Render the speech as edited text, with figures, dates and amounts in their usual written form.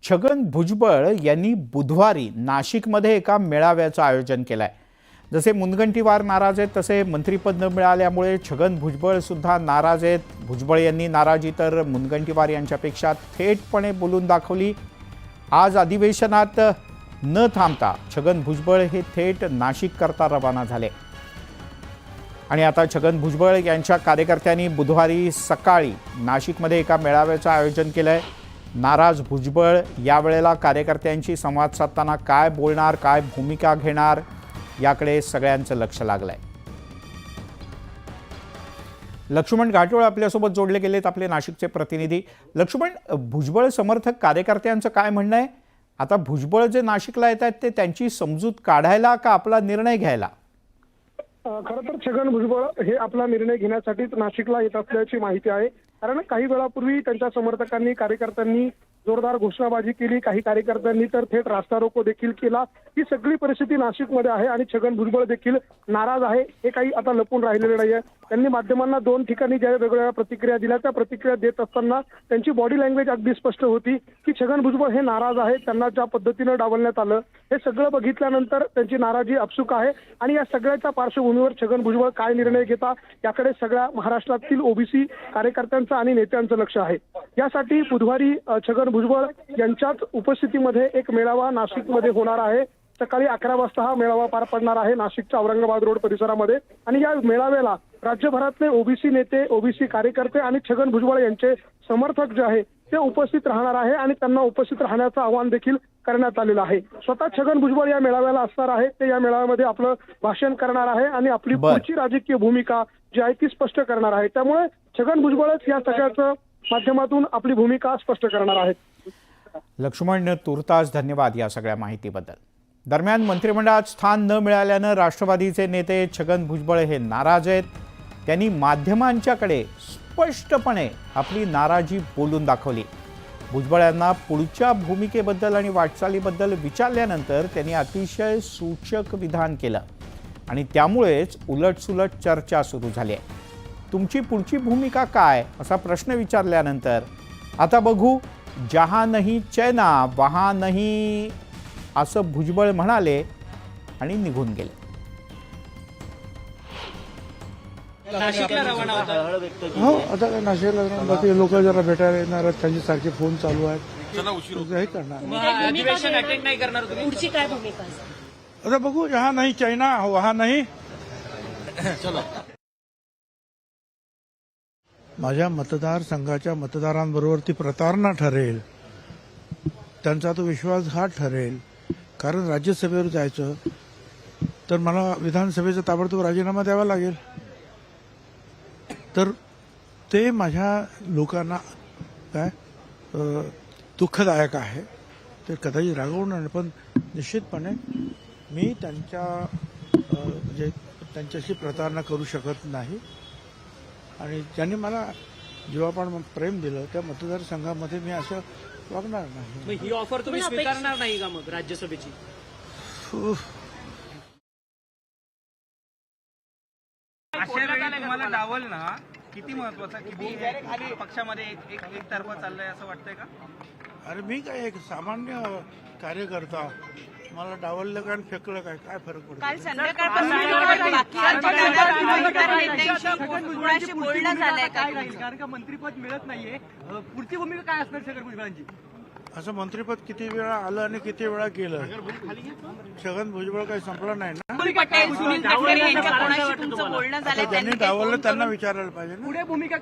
छगन भुजबळ यांनी बुधवारी नाशिकमध्ये एका मेळाव्याचं आयोजन केलंय। जसे मुनगंटीवार नाराज आहेत तसे मंत्रिपद न मिळाल्यामुळे छगन भुजबळ सुद्धा नाराज आहेत। भुजबळ यांनी नाराजी तर मुनगंटीवार यांच्यापेक्षा थेटपणे बोलून दाखवली। आज अधिवेशनात न थांबता छगन भुजबळ हे थेट नाशिक करता रवाना झाले आणि आता छगन भुजबळ यांच्या कार्यकर्त्यांनी बुधवारी सकाळी नाशिकमध्ये एका मेळाव्याचं आयोजन केलंय। नाराज भुजबळ यावेळेला कार्यकर्त्यांशी संवाद साधताना काय बोलणार, काय भूमिका घेणार याकडे सगळ्यांचं लक्ष लागलंय। लक्ष्मण घाटोळ आपल्यासोबत जोडले गेलेत, आपले नाशिकचे प्रतिनिधी। लक्ष्मण, भुजबळ समर्थक कार्यकर्त्यांचं काय म्हणणं आहे? आता भुजबळ जे नाशिकला येत आहेत ते त्यांची समजूत काढायला का आपला निर्णय घ्यायला? खरं तर छगन भुजबळ हे आपला निर्णय घेण्यासाठीच नाशिकला येत असल्याची माहिती आहे। कारण काही वेळापूर्वी त्यांच्या समर्थकांनी कार्यकर्त्यांनी जोरदार घोषणाबाजी केली, काही कार्यकर्त्यांनी तर थेट रास्ता रोको देखील केला। ही सगळी परिस्थिती नाशिकमध्ये आहे आणि छगन भुजबळ देखील नाराज आहे, हे काही आता लपून राहिलेले नाहीये। त्यांनी माध्यमांना 2 ठिकाणी ज्या वेगवेगळ्या प्रतिक्रिया दिल्या, त्या प्रतिक्रिया देत असताना त्यांची बॉडी लँग्वेज अगदी स्पष्ट होती की छगन भुजबळ हे नाराज आहे। त्यांना ज्या पद्धतीनं डावलण्यात आलं हे सगळं बघितल्यानंतर त्यांची नाराजी आपसूक आहे आणि या सगळ्याच्या पार्श्वभूमीवर छगन भुजबळ काय निर्णय घेता याकडे सगळ्या महाराष्ट्रातील ओबीसी कार्यकर्त्यांचं आणि नेत्यांचं लक्ष आहे। यासाठी बुधवारी छगन भुजबळ यांच्याच उपस्थितीमध्ये एक मेळावा नाशिकमध्ये होणार आहे। सकाळी 11 वाजता हा मेळावा पार पडणार आहे नाशिकच्या औरंगाबाद रोड परिसरामध्ये आणि या मेळाव्याला राज्यभरातले ओबीसी नेते, ओबीसी कार्यकर्ते आणि छगन भुजबळ यांचे समर्थक जे आहे ते उपस्थित राहणार आहे आणि त्यांना उपस्थित राहण्याचं आवाहन देखील करण्यात आलेलं आहे। स्वतः छगन भुजबळ या मेळाव्याला असणार आहे, ते या मेळाव्यामध्ये आपलं भाषण करणार आहे आणि आपली पुढची राजकीय भूमिका जी आहे ती स्पष्ट करणार आहे। त्यामुळे छगन भुजबळच या सगळ्याचं माध्यमातून आपली भूमिका स्पष्ट करणार आहेत। लक्ष्मण, तुर्तास धन्यवाद या सगळ्या माहितीबद्दल। दरम्यान मंत्रिमंडळात स्थान न मिळाल्यानं राष्ट्रवादीचे नेते छगन भुजबळ हे नाराज आहेत। त्यांनी माध्यमांच्याकडे स्पष्टपणे आपली नाराजी बोलून दाखवली। भुजबळ यांना पुढच्या भूमिकेबद्दल आणि वाटचालीबद्दल विचारल्यानंतर त्यांनी अतिशय सूचक विधान केलं आणि त्यामुळेच उलटसुलट चर्चा सुरू झाली आहे। तुमची पुढची भूमिका काय असा प्रश्न विचारल्यानंतर आता बघू, जहां नहीं चैना वहां नहीं असं भुजबळ म्हणाले आणि निघून गेले। हो, आता काय नाशिकला बाकी लोक जरा भेटायला येणार आहेत, त्यांचे सारखे फोन चालू आहेत। हे करणार अधिवेशन अटेंड नाही करणार तुम्ही? पुढची काय भूमिका? आता बघू, जहां नहीं चाइना वहां नहीं। माझ्या मतदारसंघाच्या मतदारांबरोबर ती प्रतारणा ठरेल, त्यांचा तो विश्वासघात ठरेल। कारण राज्यसभेवर जायचं तर मला विधानसभेचा ताबडतोब राजीनामा द्यावा लागेल, तर ते माझ्या लोकांना काय दुःखदायक आहे। ते कदाचित रागवणार, पण निश्चितपणे मी म्हणजे त्यांच्याशी प्रतारणा करू शकत नाही आणि ज्यांनी मला जेव्हा पण प्रेम दिलं त्या मतदारसंघामध्ये मी असं वागणार नाही। ही ऑफर तुम्ही स्वीकारणार नाही का मग राज्यसभेची? तुम्हाला डावल ना किती महत्वाचा, किती पक्षामध्ये एक तर्फा चाललंय असं वाटतंय का? अरे मी काय एक सामान्य कार्यकर्ता, मला डावललं काय फेकलं काय, काय फरक पडतो? काल संध्याकाळपासून बोलणं झालंय कारण का मंत्रिपद मिळत नाहीये, पुढची भूमिका काय असणार छगन भुजबळांची? असं मंत्रिपद किती वेळा आलं आणि किती वेळा केलं? छगन भुजबळ काही संपलं नाही ना। पटेल, सुनील तटकरे यांच्या कोणाशी तुमचं बोलणं झालंय? ज्यांनी डावललं त्यांना विचारायला पाहिजे ना। पुढे भूमिका